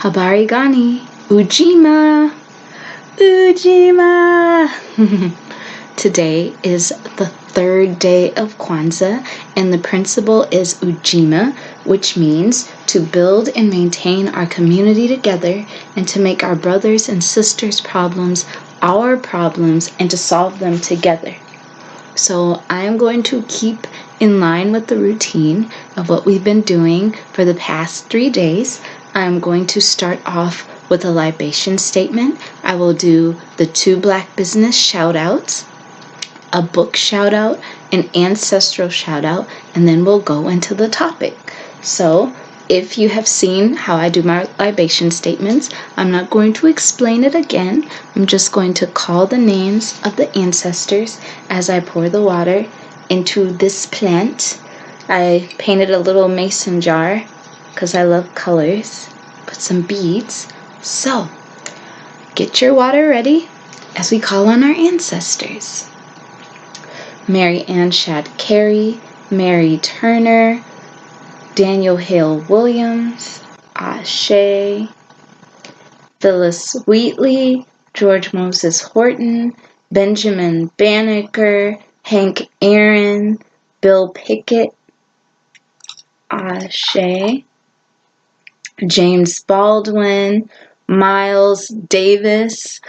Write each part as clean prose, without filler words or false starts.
Habari gani? Ujima! Ujima! Today is the third day of Kwanzaa, and the principle is Ujima, which means to build and maintain our community together and to make our brothers and sisters' problems our problems and to solve them together. So I am going to keep in line with the routine of what we've been doing for the past 3 days. I'm going to start off with a libation statement. I will do the 2 Black business shout-outs, a book shout-out, an ancestral shout-out, and then we'll go into the topic. So if you have seen how I do my libation statements, I'm not going to explain it again. I'm just going to call the names of the ancestors as I pour the water into this plant. I painted a little mason jar because I love colors. Put some beads. So, get your water ready as we call on our ancestors. Mary Ann Shadd Carey, Mary Turner, Daniel Hale Williams, Ashe, Phyllis Wheatley, George Moses Horton, Benjamin Banneker, Hank Aaron, Bill Pickett, Ashe, James Baldwin, Miles Davis,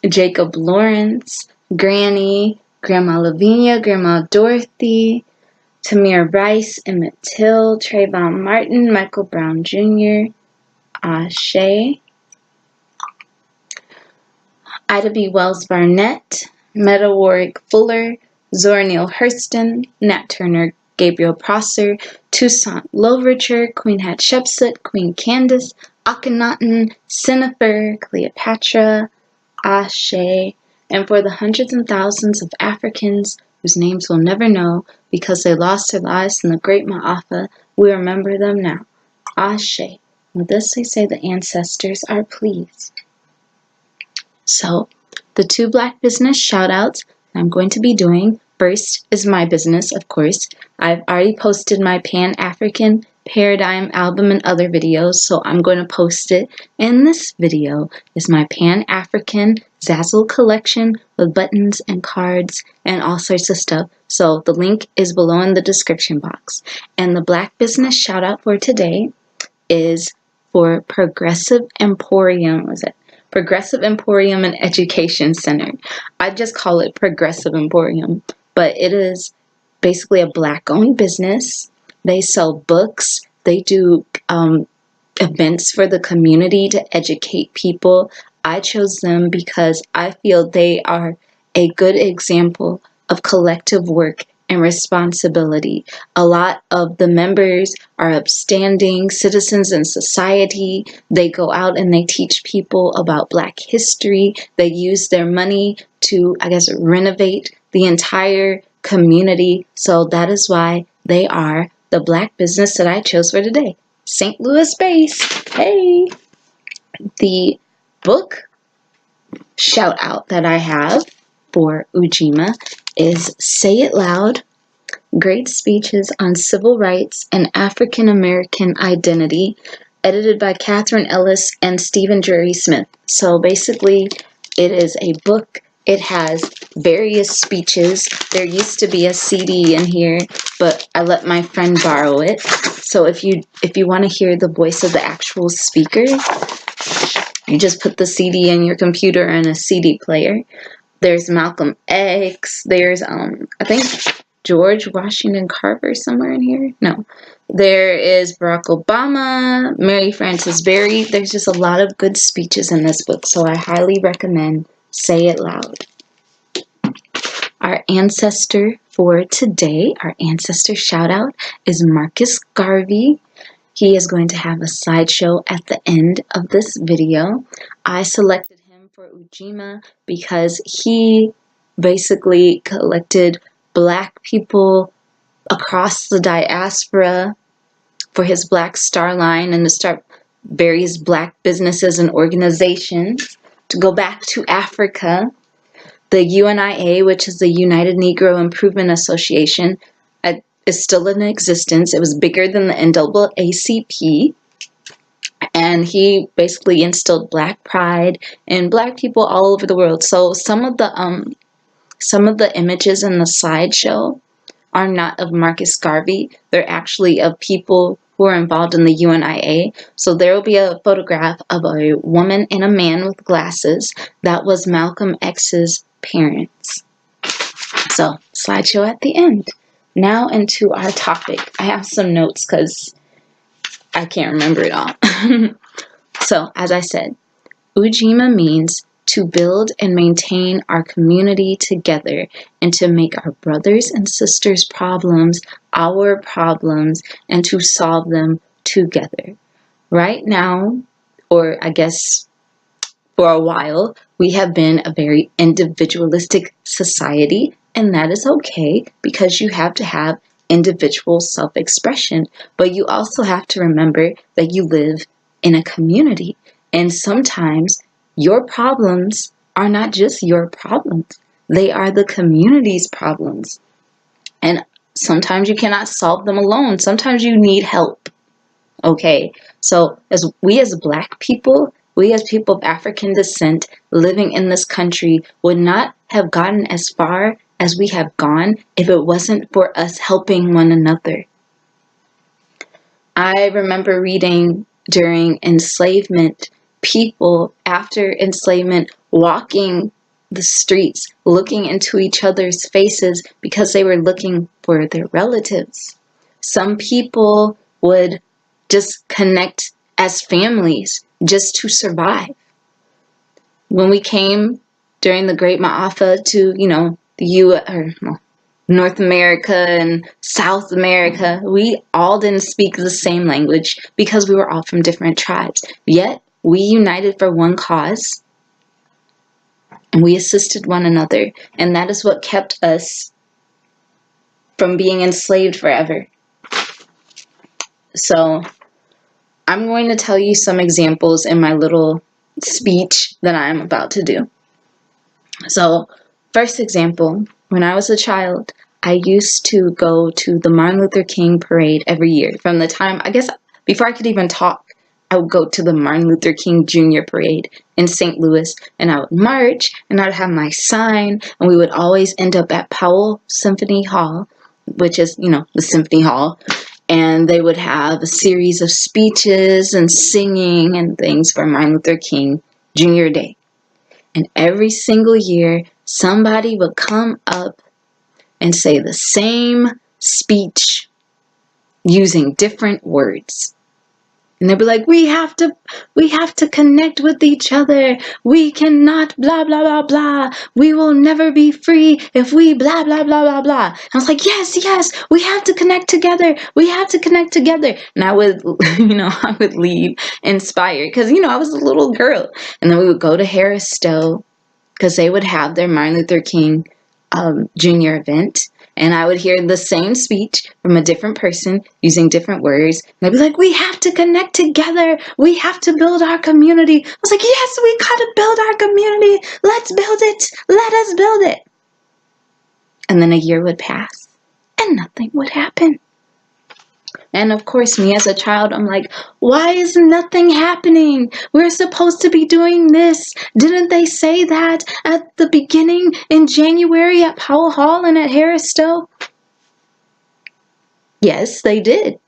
Jacob Lawrence, Granny, Grandma Lavinia, Grandma Dorothy, Tamir Rice, Emmett Till, Trayvon Martin, Michael Brown Jr., Ashe, Ida B. Wells Barnett, Metta Warwick Fuller, Zora Neale Hurston, Nat Turner, Gabriel Prosser, Toussaint Louverture, Queen Hatshepsut, Queen Candace, Akhenaten, Sennefer, Cleopatra, Ashe, and for the hundreds and thousands of Africans whose names we'll never know because they lost their lives in the Great Ma'afa, we remember them now. Ashe. With this they say the ancestors are pleased. So, the 2 Black business shout-outs I'm going to be doing. First is my business, of course. I've already posted my Pan-African Paradigm album and other videos, so I'm going to post it. And this video is my Pan-African Zazzle collection with buttons and cards and all sorts of stuff. So the link is below in the description box. And the Black business shout out for today is for Progressive Emporium. Was it? Progressive Emporium and Education Center. I just call it Progressive Emporium, but it is basically a Black-owned business. They sell books. They do events for the community to educate people. I chose them because I feel they are a good example of collective work and responsibility. A lot of the members are upstanding citizens in society. They go out and they teach people about Black history. They use their money to, renovate the entire community. So that is why they are the Black business that I chose for today. St. Louis based. Hey! The book shout out that I have for Ujima is Say It Loud, Great Speeches on Civil Rights and African American Identity, edited by Catherine Ellis and Stephen Drury Smith. So basically, it is a book. It has various speeches. There used to be a CD in here, but I let my friend borrow it. So if you want to hear the voice of the actual speaker, you just put the CD in your computer and a CD player. There's Malcolm X. There's I think George Washington Carver somewhere in here. No. There is Barack Obama, Mary Frances Berry. There's just a lot of good speeches in this book, so I highly recommend Say It Loud. Our ancestor for today, our ancestor shout out is Marcus Garvey. He is going to have a slideshow at the end of this video. I selected him for Ujima because he basically collected Black people across the diaspora for his Black Star Line and to start various Black businesses and organizations. To go back to Africa, the UNIA, which is the United Negro Improvement Association, is still in existence. It was bigger than the NAACP. And he basically instilled Black pride in Black people all over the world. So some of the images in the slideshow are not of Marcus Garvey. They're actually of people who are involved in the UNIA. So there will be a photograph of a woman and a man with glasses. That was Malcolm X's parents. So, slideshow at the end. Now into our topic. I have some notes because I can't remember it all. So, as I said, Ujima means to build and maintain our community together and to make our brothers and sisters' problems our problems and to solve them together. Right now, or I guess for a while, we have been a very individualistic society, and that is okay because you have to have individual self-expression, but you also have to remember that you live in a community, and sometimes your problems are not just your problems. They are the community's problems. And sometimes you cannot solve them alone. Sometimes you need help. Okay? So as Black people, we as people of African descent living in this country would not have gotten as far as we have gone if it wasn't for us helping one another. I remember reading during enslavement, people after enslavement walking the streets, looking into each other's faces because they were looking for their relatives. Some people would just connect as families just to survive. When we came during the Great Ma'afa to, North America and South America, we all didn't speak the same language because we were all from different tribes. Yet, we united for one cause, and we assisted one another, and that is what kept us from being enslaved forever. So, I'm going to tell you some examples in my little speech that I am about to do. So, first example, when I was a child, I used to go to the Martin Luther King parade every year. From the time, I guess, before I could even talk, I would go to the Martin Luther King Jr. parade in St. Louis, and I would march, and I would have my sign, and we would always end up at Powell Symphony Hall, which is, the Symphony Hall, and they would have a series of speeches and singing and things for Martin Luther King Jr. Day. And every single year, somebody would come up and say the same speech using different words. And they'd be like, we have to connect with each other. We cannot blah, blah, blah, blah. We will never be free if we blah, blah, blah, blah, blah. And I was like, yes, we have to connect together. We have to connect together. And I would, I would leave inspired because, I was a little girl. And then we would go to Harris Stowe because they would have their Martin Luther King Jr. event. And I would hear the same speech from a different person using different words. And I'd be like, we have to connect together. We have to build our community. I was like, yes, we got to build our community. Let's build it. Let us build it. And then a year would pass and nothing would happen. And of course, me as a child, I'm like, why is nothing happening? We're supposed to be doing this. Didn't they say that at the beginning in January at Powell Hall and at Harris Stowe? Yes, they did.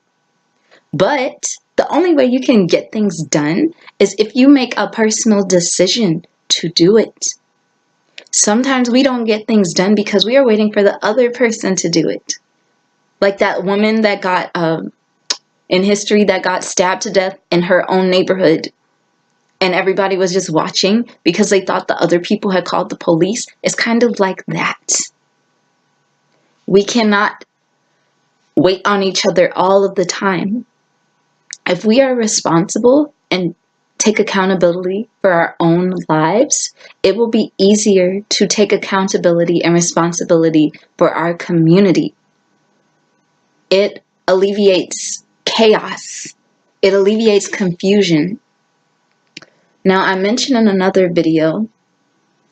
But the only way you can get things done is if you make a personal decision to do it. Sometimes we don't get things done because we are waiting for the other person to do it. Like that woman that got, in history, that got stabbed to death in her own neighborhood. And everybody was just watching because they thought the other people had called the police. It's kind of like that. We cannot wait on each other all of the time. If we are responsible and take accountability for our own lives, it will be easier to take accountability and responsibility for our community. It alleviates chaos. It alleviates confusion. Now, I mentioned in another video,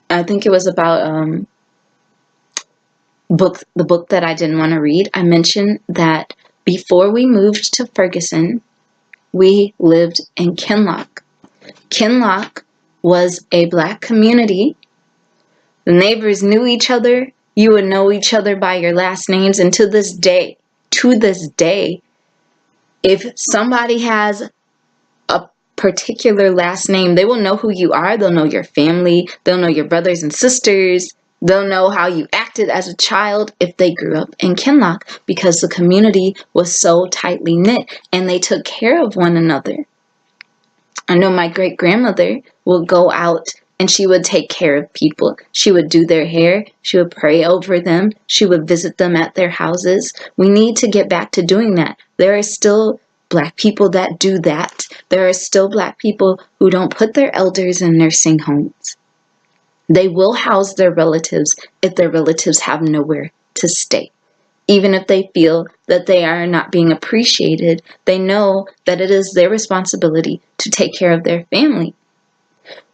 I think it was about the book that I didn't want to read. I mentioned that before we moved to Ferguson, we lived in Kinloch. Kinloch was a Black community. The neighbors knew each other. You would know each other by your last names. And to this day, if somebody has a particular last name, they will know who you are. They'll know your family. They'll know your brothers and sisters. They'll know how you acted as a child if they grew up in Kinloch, because the community was so tightly knit and they took care of one another. I know my great-grandmother would go out and she would take care of people. She would do their hair. She would pray over them. She would visit them at their houses. We need to get back to doing that. There are still Black people that do that. There are still Black people who don't put their elders in nursing homes. They will house their relatives if their relatives have nowhere to stay. Even if they feel that they are not being appreciated, they know that it is their responsibility to take care of their family.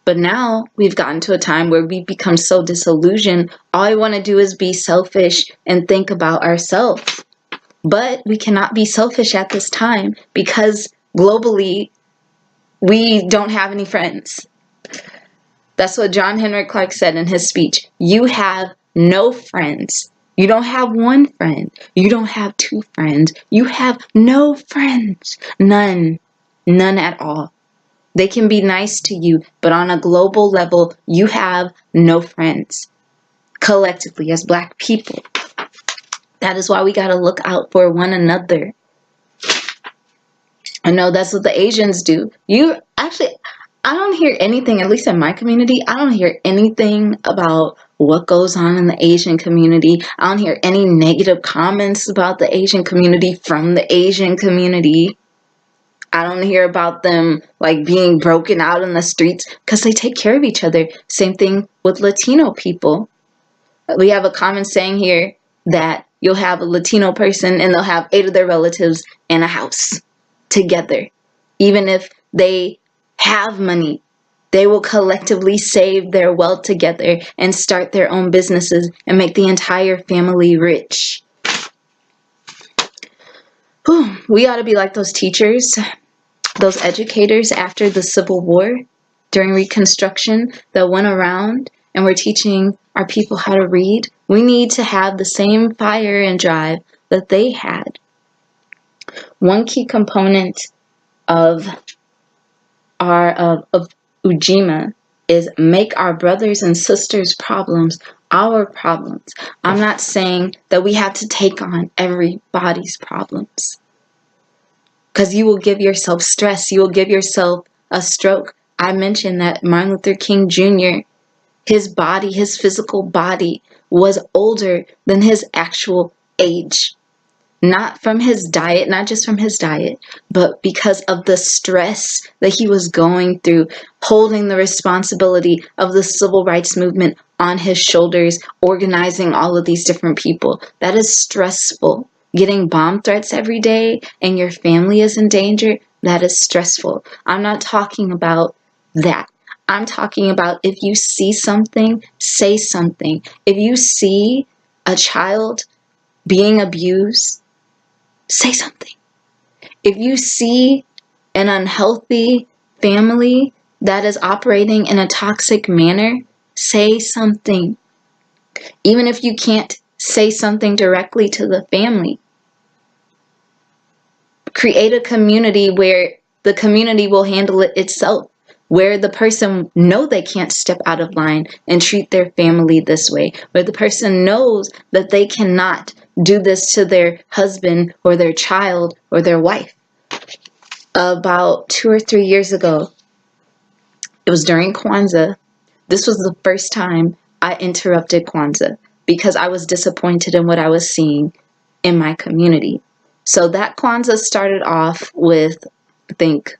But now we've gotten to a time where we've become so disillusioned. All we want to do is be selfish and think about ourselves. But we cannot be selfish at this time because globally we don't have any friends. That's what John Henrik Clarke said in his speech. You have no friends. You don't have one friend. You don't have two friends. You have no friends. None. None at all. They can be nice to you, but on a global level, you have no friends. Collectively, as Black people. That is why we got to look out for one another. I know that's what the Asians do. I don't hear anything, at least in my community, I don't hear anything about what goes on in the Asian community. I don't hear any negative comments about the Asian community from the Asian community. I don't hear about them like being broken out in the streets because they take care of each other. Same thing with Latino people. We have a common saying here that you'll have a Latino person and they'll have 8 of their relatives in a house together. Even if they have money, they will collectively save their wealth together and start their own businesses and make the entire family rich. Whew, we ought to be like those teachers, those educators after the Civil War, during Reconstruction, that went around and were teaching our people how to read. We need to have the same fire and drive that they had. One key component of Ujima is make our brothers and sisters' problems our problems. I'm not saying that we have to take on everybody's problems, because you will give yourself stress. You will give yourself a stroke. I mentioned that Martin Luther King Jr., his body, his physical body, was older than his actual age. Not from his diet, not just from his diet, but because of the stress that he was going through, holding the responsibility of the civil rights movement on his shoulders, organizing all of these different people. That is stressful. Getting bomb threats every day and your family is in danger, that is stressful. I'm not talking about that. I'm talking about if you see something, say something. If you see a child being abused, say something. If you see an unhealthy family that is operating in a toxic manner, say something. Even if you can't say something directly to the family, create a community where the community will handle it itself, where the person know they can't step out of line and treat their family this way, where the person knows that they cannot do this to their husband or their child or their wife. About 2 or 3 years ago, it was during Kwanzaa. This was the first time I interrupted Kwanzaa because I was disappointed in what I was seeing in my community. So that Kwanzaa started off with, I think,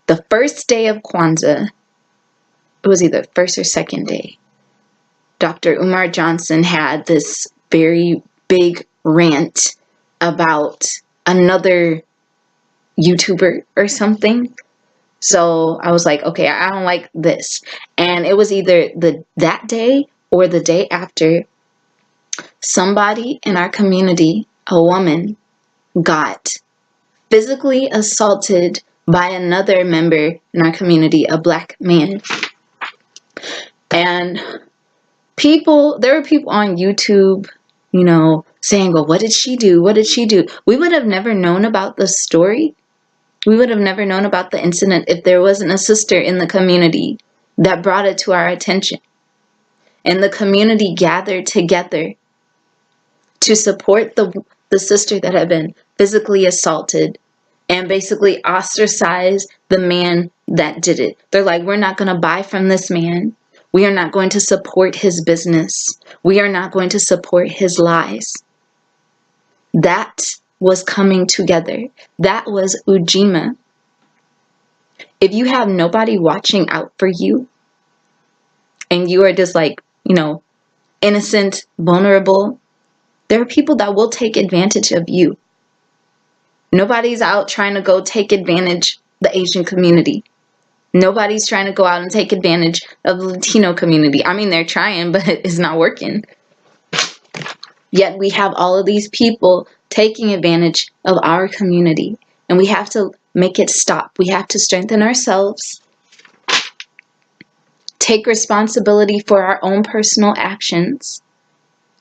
the first day of Kwanzaa. It was either first or second day. Dr. Umar Johnson had this very big rant about another YouTuber or something. So I was like, okay, I don't like this. And it was either that day or the day after, somebody in our community, a woman, got physically assaulted by another member in our community, a black man. And there were people on YouTube, saying, well, what did she do? What did she do? We would have never known about the story. We would have never known about the incident if there wasn't a sister in the community that brought it to our attention. And the community gathered together to support the sister that had been physically assaulted and basically ostracize the man that did it. They're like, we're not going to buy from this man. We are not going to support his business. We are not going to support his lies. That was coming together. That was Ujima. If you have nobody watching out for you, and you are just like, innocent, vulnerable, there are people that will take advantage of you. Nobody's out trying to go take advantage of the Asian community. Nobody's trying to go out and take advantage of the Latino community. I mean, they're trying, but it's not working. Yet we have all of these people taking advantage of our community. And we have to make it stop. We have to strengthen ourselves. Take responsibility for our own personal actions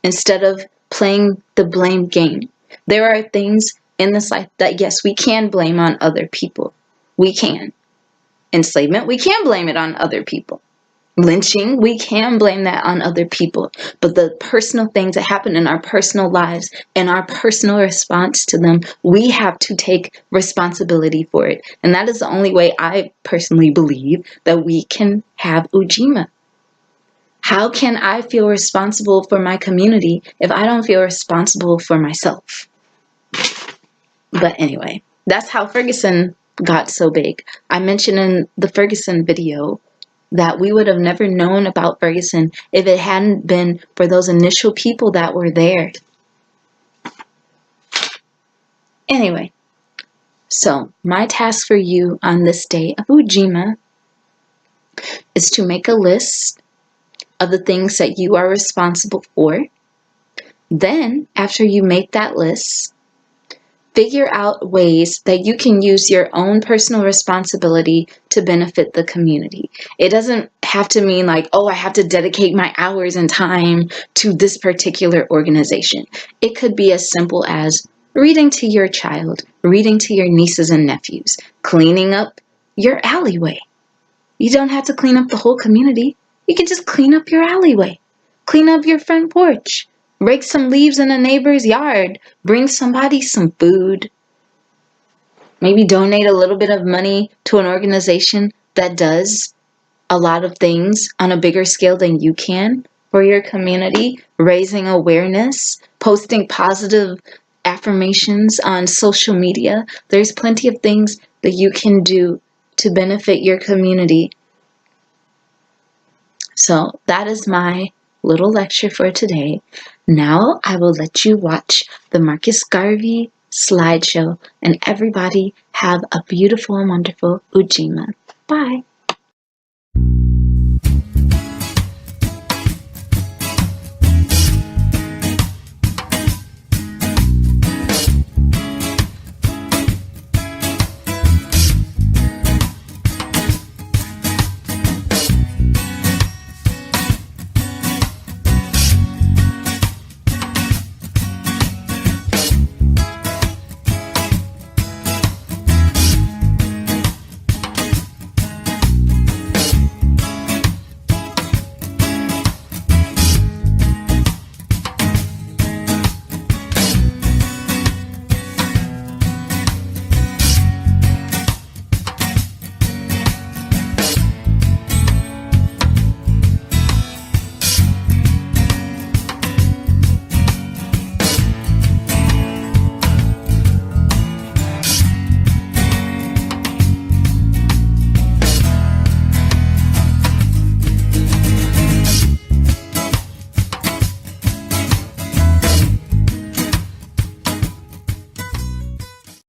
instead of playing the blame game. There are things in this life that, yes, we can blame on other people. We can. Enslavement, we can blame it on other people. Lynching, we can blame that on other people. But the personal things that happen in our personal lives and our personal response to them, we have to take responsibility for it. And that is the only way I personally believe that we can have Ujima. How can I feel responsible for my community if I don't feel responsible for myself? But anyway, that's how Ferguson got so big. I mentioned in the Ferguson video that we would have never known about Ferguson if it hadn't been for those initial people that were there. Anyway, so my task for you on this day of Ujima is to make a list of the things that you are responsible for. Then, after you make that list, figure out ways that you can use your own personal responsibility to benefit the community. It doesn't have to mean like, oh, I have to dedicate my hours and time to this particular organization. It could be as simple as reading to your child, reading to your nieces and nephews, cleaning up your alleyway. You don't have to clean up the whole community. You can just clean up your alleyway, clean up your front porch. Rake some leaves in a neighbor's yard. Bring somebody some food. Maybe donate a little bit of money to an organization that does a lot of things on a bigger scale than you can for your community. Raising awareness, posting positive affirmations on social media. There's plenty of things that you can do to benefit your community. So that is my little lecture for today. Now I will let you watch the Jacques-Garvey slideshow, and everybody have a beautiful and wonderful Ujima. Bye.